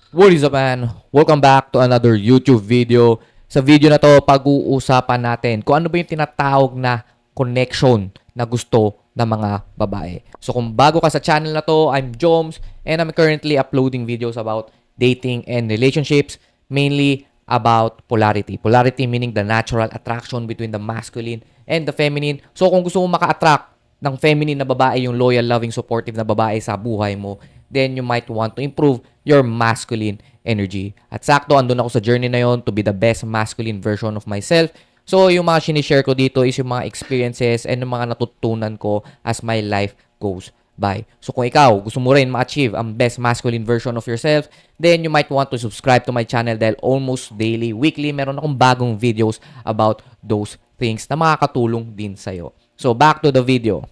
What is up, man? Welcome back to another YouTube video. Sa video na to, pag-uusapan natin kung ano ba yung tinatawag na connection na gusto ng mga babae. So kung bago ka sa channel na to, I'm Joms and I'm currently uploading videos about dating and relationships, mainly about polarity. Polarity meaning the natural attraction between the masculine and the feminine. So kung gusto mo maka-attract ng feminine na babae, yung loyal, loving, supportive na babae sa buhay mo, then you might want to improve your masculine energy. At sakto, andun ako sa journey na yon to be the best masculine version of myself. So, yung mga sinishare ko dito is yung mga experiences and yung mga natutunan ko as my life goes by. So, kung ikaw, gusto mo rin ma-achieve ang best masculine version of yourself, then you might want to subscribe to my channel dahil almost daily, weekly, meron akong bagong videos about those things na makakatulong din sa'yo. So, back to the video.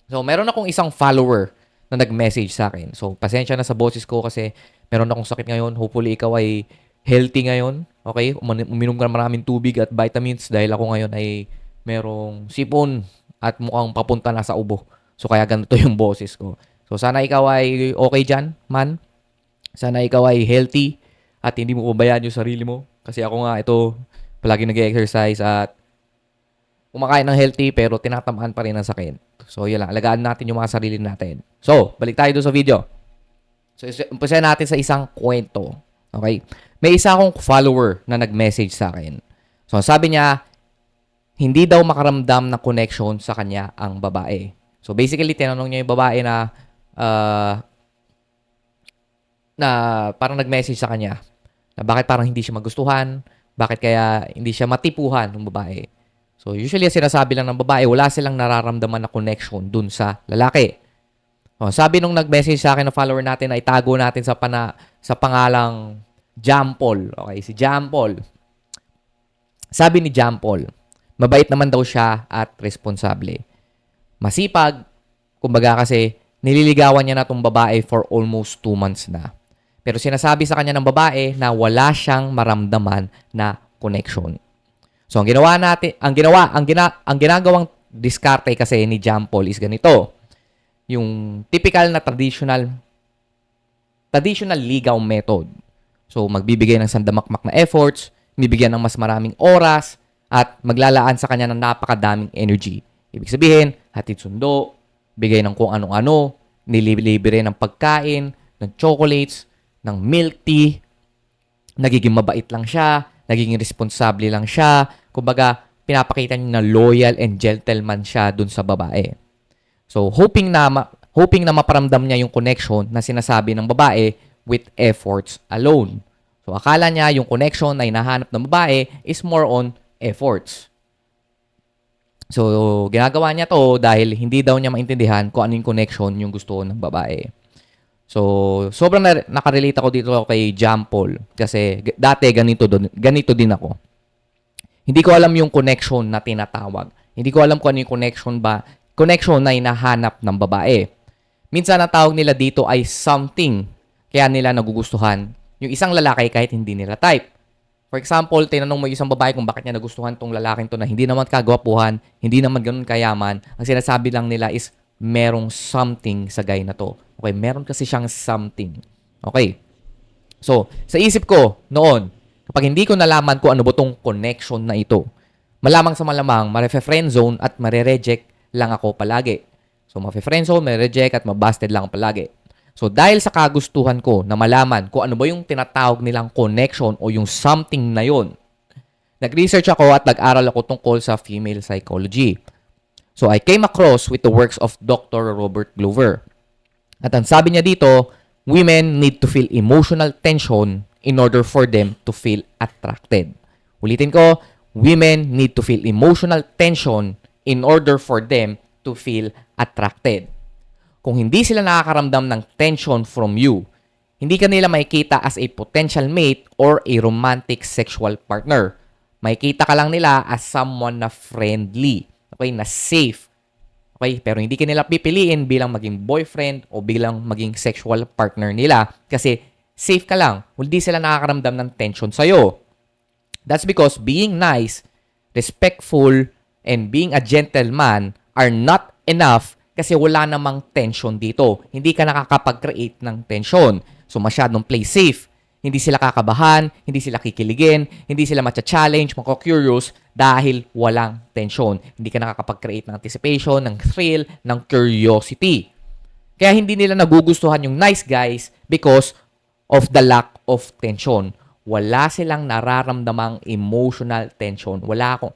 So, meron akong isang follower na nag-message sa akin. So, pasensya na sa boses ko kasi meron akong sakit ngayon. Hopefully, ikaw ay healthy ngayon. Okay? Uminom ka ng maraming tubig at vitamins dahil ako ngayon ay merong sipon at mukhang papunta na sa ubo. So, kaya ganito yung boses ko. So, sana ikaw ay okay dyan, man. Sana ikaw ay healthy at hindi mo pabayaan yung sarili mo. Kasi ako nga, ito, palagi nag-exercise at kumakain ng healthy pero tinatamaan pa rin ng sakit. So, yun lang. Alagaan natin yung mga sarili natin. So, balik tayo doon sa video. So, umpisa natin sa isang kwento. Okay? May isa akong follower na nag-message sa akin. So, sabi niya, hindi daw makaramdam ng connection sa kanya ang babae. So, basically, tinanong niya yung babae na parang nag-message sa kanya na bakit parang hindi siya magustuhan, bakit kaya hindi siya matipuhan ng babae. So, usually, sinasabi lang ng babae, wala silang nararamdaman na connection dun sa lalaki. O, sabi nung nag-message sa akin na follower natin na itago natin sa pangalang Jampol. Okay, si Jampol. Sabi ni Jampol, mabait naman daw siya at responsable. Masipag, kumbaga kasi, nililigawan niya na tong babae for almost 2 months na. Pero sinasabi sa kanya ng babae na wala siyang maramdaman na connection. So, ang ginagawang diskarte kasi ni Jampol is ganito. Yung typical na traditional ligaw method. So, magbibigay ng sandamakmak na efforts, bibigyan ng mas maraming oras, at maglalaan sa kanya ng napakadaming energy. Ibig sabihin, hatid sundo, bigay ng kung ano-ano, nililibre ng pagkain, ng chocolates, ng milk tea, nagiging mabait lang siya, nagiging responsable lang siya. Kumbaga, pinapakita niya na loyal and gentleman siya dun sa babae. So, hoping na maparamdam niya yung connection na sinasabi ng babae with efforts alone. So, akala niya yung connection na hinahanap ng babae is more on efforts. So, ginagawa niya to dahil hindi daw niya maintindihan kung ano yung connection yung gusto ng babae. So, sobrang nakarelate ako dito kay Jampol kasi dati ganito din ako. Hindi ko alam yung connection na tinatawag. Hindi ko alam kung ano yung connection na hinahanap ng babae. Minsan ang tawag nila dito ay something kaya nila nagugustuhan yung isang lalaki kahit hindi nila type. For example, tinanong mo yung isang babae kung bakit niya nagustuhan tong lalaking to na hindi naman kagwapuhan, hindi naman ganun kayaman. Ang sinasabi lang nila is merong something sa guy na to. Okay, meron kasi siyang something. Okay. So, sa isip ko noon, kapag hindi ko nalaman kung ano ba tong connection na ito, malamang sa malamang, ma-friend zone at mare-reject lang ako palagi. So, ma-friend zone, mare-reject at mabusted lang palagi. So, dahil sa kagustuhan ko na malaman kung ano ba yung tinatawag nilang connection o yung something na yon, nag-research ako at nag-aral ako tungkol sa female psychology. So, I came across with the works of Dr. Robert Glover. At ang sabi niya dito, women need to feel emotional tension in order for them to feel attracted. Ulitin ko, women need to feel emotional tension in order for them to feel attracted. Kung hindi sila nakakaramdam ng tension from you, hindi ka nila makikita as a potential mate or a romantic sexual partner. Makikita ka lang nila as someone na friendly, okay, na safe. Okay, pero hindi ka nila pipiliin bilang maging boyfriend o bilang maging sexual partner nila kasi safe ka lang. Hindi sila nakakaramdam ng tension sa'yo. That's because being nice, respectful, and being a gentleman are not enough kasi wala namang tension dito. Hindi ka nakakapag-create ng tension. So, masyadong play safe. Hindi sila kakabahan, hindi sila kikiligin, hindi sila matcha-challenge, mako-curious dahil walang tension. Hindi ka nakakapag-create ng anticipation, ng thrill, ng curiosity. Kaya hindi nila nagugustuhan yung nice guys because of the lack of tension. Wala silang nararamdamang emotional tension.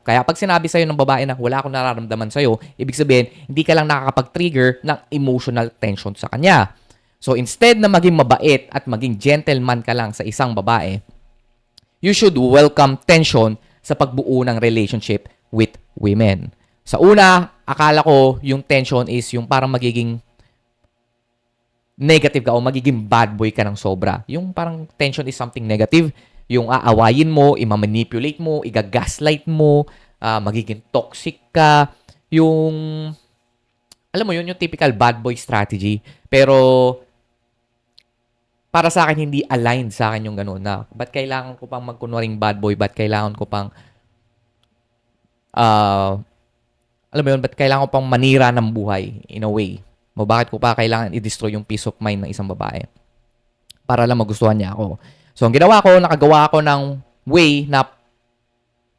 Kaya pag sinabi sa'yo ng babae na wala akong nararamdaman sa'yo, ibig sabihin, hindi ka lang nakakapag-trigger ng emotional tension sa kanya. So instead na maging mabait at maging gentleman ka lang sa isang babae, you should welcome tension sa pagbuo ng relationship with women. Sa una, akala ko yung tension is yung parang magiging negative ka o magiging bad boy ka ng sobra. Yung parang tension is something negative. Yung aawayin mo, imamanipulate mo, igagaslight mo, magiging toxic ka. Yung, alam mo yun, yung typical bad boy strategy. Pero, para sa akin, hindi aligned sa akin yung gano'n na, ba't kailangan ko pang magkunwaring bad boy? Ba't kailangan ko pang, alam mo yun, ba't kailangan ko pang manira ng buhay in a way? Bakit ko pa kailangan i-destroy yung peace of mind ng isang babae? Para lang magustuhan niya ako. So, ang ginawa ko, nakagawa ko ng way na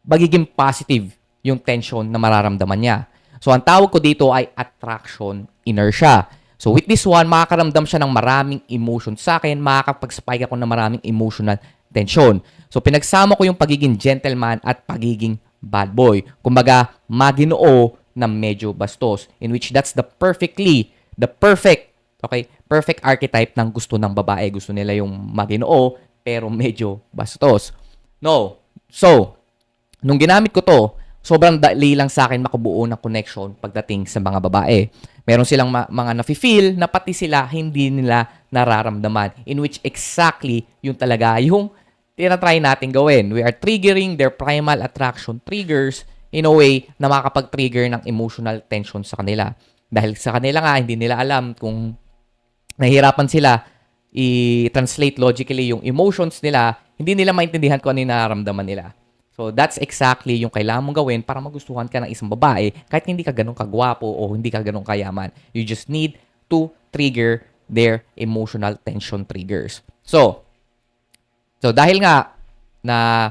magiging positive yung tension na mararamdaman niya. So, ang tawag ko dito ay attraction inertia. So, with this one, makakaramdam siya ng maraming emotion sa akin, makakapag-spike ako ng maraming emotional tension. So, pinagsama ko yung pagiging gentleman at pagiging bad boy. Kumbaga, maginoo na medyo bastos. In which that's the perfect archetype ng gusto ng babae. Gusto nila yung maginoo, pero medyo bastos. No. So, nung ginamit ko to, sobrang dali lang sa akin makabuo ng connection pagdating sa mga babae. Meron silang mga nafe-feel na pati sila hindi nila nararamdaman. In which exactly yung talaga yung tinatry natin gawin. We are triggering their primal attraction triggers in a way na makakapag-trigger ng emotional tension sa kanila. Dahil sa kanila nga, hindi nila alam kung nahihirapan sila i-translate logically yung emotions nila, hindi nila maintindihan kung ano yung nararamdaman nila. So, that's exactly yung kailangan mong gawin para magustuhan ka ng isang babae kahit hindi ka ganun kagwapo o hindi ka ganun kayaman. You just need to trigger their emotional tension triggers. So dahil nga na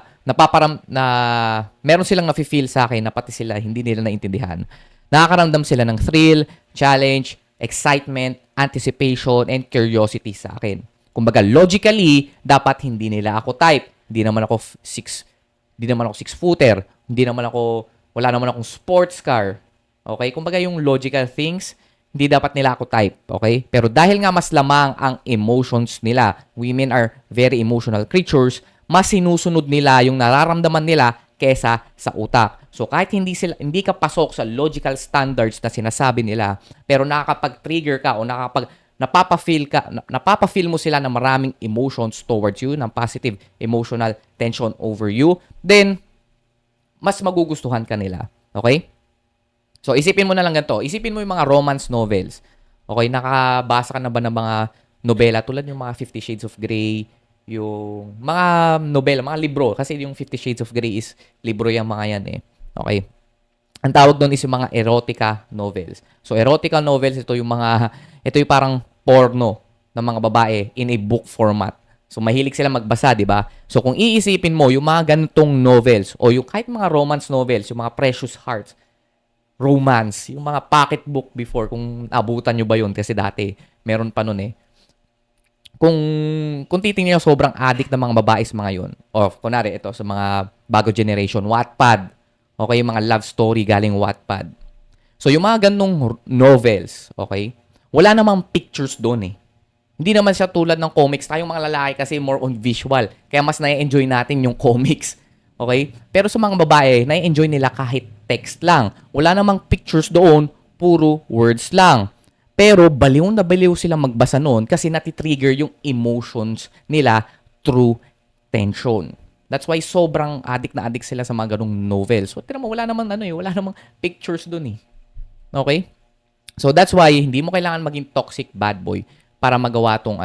meron silang nafe-feel sa akin na pati sila hindi nila naintindihan, nakakaramdam sila ng thrill, challenge, excitement, anticipation, and curiosity sa akin. Kumbaga, logically, dapat hindi nila ako type. Hindi naman ako six-footer. Wala naman akong sports car. Okay? Kumbaga, yung logical things, hindi dapat nila ako type. Okay? Pero dahil nga mas lamang ang emotions nila, women are very emotional creatures, mas sinusunod nila yung nararamdaman nila kesa sa utak. So kahit hindi ka pasok sa logical standards na sinasabi nila, pero nakakapag-trigger ka o napapa-feel mo sila ng maraming emotions towards you, ng positive emotional tension over you, then mas magugustuhan ka nila. Okay? So isipin mo na lang ganito. Isipin mo yung mga romance novels. Okay, nakabasa ka na ba ng mga nobela tulad yung mga 50 Shades of Grey, yung mga nobela, mga libro. Kasi yung 50 Shades of Grey is libro yung mga yan eh. Okay? Ang tawag doon is yung mga erotica novels. So, erotica novels, ito yung parang porno ng mga babae in a book format. So, mahilig sila magbasa, di ba? So, kung iisipin mo, yung mga ganitong novels o yung kahit mga romance novels, yung mga Precious Hearts, romance, yung mga pocketbook before, kung abutan nyo ba yun? Kasi dati, meron pa nun eh. Kung titingnan nyo, sobrang addict ng mga babae sa mga yun. O, kunwari, ito, sa mga bago generation, Wattpad. Okay, yung mga love story galing Wattpad. So, yung mga ganong novels, okay, wala namang pictures doon eh. Hindi naman siya tulad ng comics. Tayong mga lalaki kasi more on visual. Kaya mas na-enjoy natin yung comics. Okay? Pero sa mga babae, na-enjoy nila kahit text lang. Wala namang pictures doon, puro words lang. Pero baliw na baliw silang magbasa noon kasi natitrigger yung emotions nila through tension. That's why sobrang addict na addict sila sa mga ganung novels. So, tira mo, wala namang wala namang pictures doon eh. Okay? So, that's why hindi mo kailangan maging toxic bad boy para magawa tong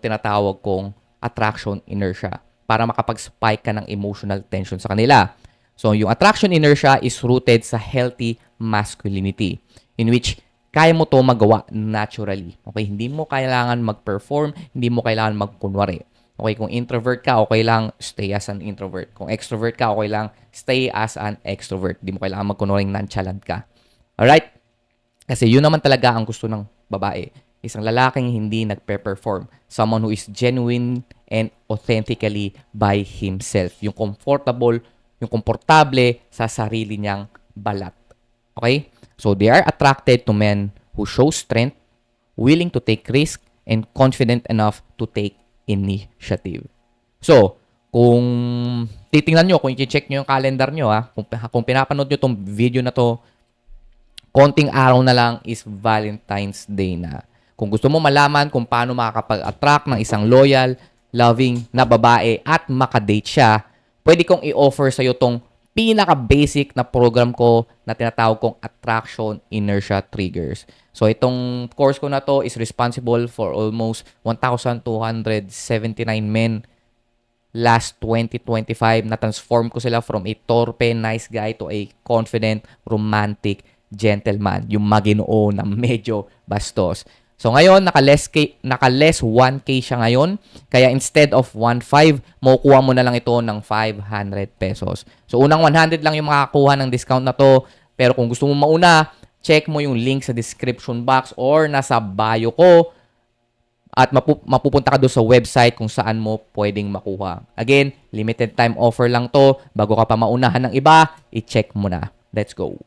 tinatawag kong attraction inertia, para makapag-spike ka ng emotional tension sa kanila. So, yung attraction inertia is rooted sa healthy masculinity, in which kaya mo to magawa naturally. Okay? Hindi mo kailangan mag-perform, hindi mo kailangan magkunwari. Okay, kung introvert ka, okay lang, stay as an introvert. Kung extrovert ka, okay lang, stay as an extrovert. Hindi mo kailangan magkunwaring nonchalant ka. Alright? Kasi yun naman talaga ang gusto ng babae. Isang lalaking hindi nagpe-perform. Someone who is genuine and authentically by himself. Yung comfortable, yung komportable sa sarili niyang balat. Okay? So, they are attracted to men who show strength, willing to take risk, and confident enough to take initiative. So, kung titingnan nyo, kung i-check nyo yung calendar nyo, kung pinapanood nyo tong video na to, konting araw na lang is Valentine's Day na. Kung gusto mo malaman kung paano makakapag-attract ng isang loyal, loving na babae at makadate siya, pwede kong i-offer sa'yo tong pinaka-basic na program ko na tinatawag kong Attraction Inertia Triggers. So, itong course ko na to is responsible for almost 1,279 men last 2025. Na-transform ko sila from a torpe, nice guy to a confident, romantic gentleman. Yung maginoo na medyo bastos. So ngayon, naka-less 1K siya ngayon. Kaya instead of 1.5, makukuha mo na lang ito ng 500 pesos. So unang 100 lang yung makakakuha ng discount na to. Pero kung gusto mo mauna, check mo yung link sa description box or nasa bio ko at mapupunta ka doon sa website kung saan mo pwedeng makuha. Again, limited time offer lang to. Bago ka pa maunahan ng iba, i-check mo na. Let's go.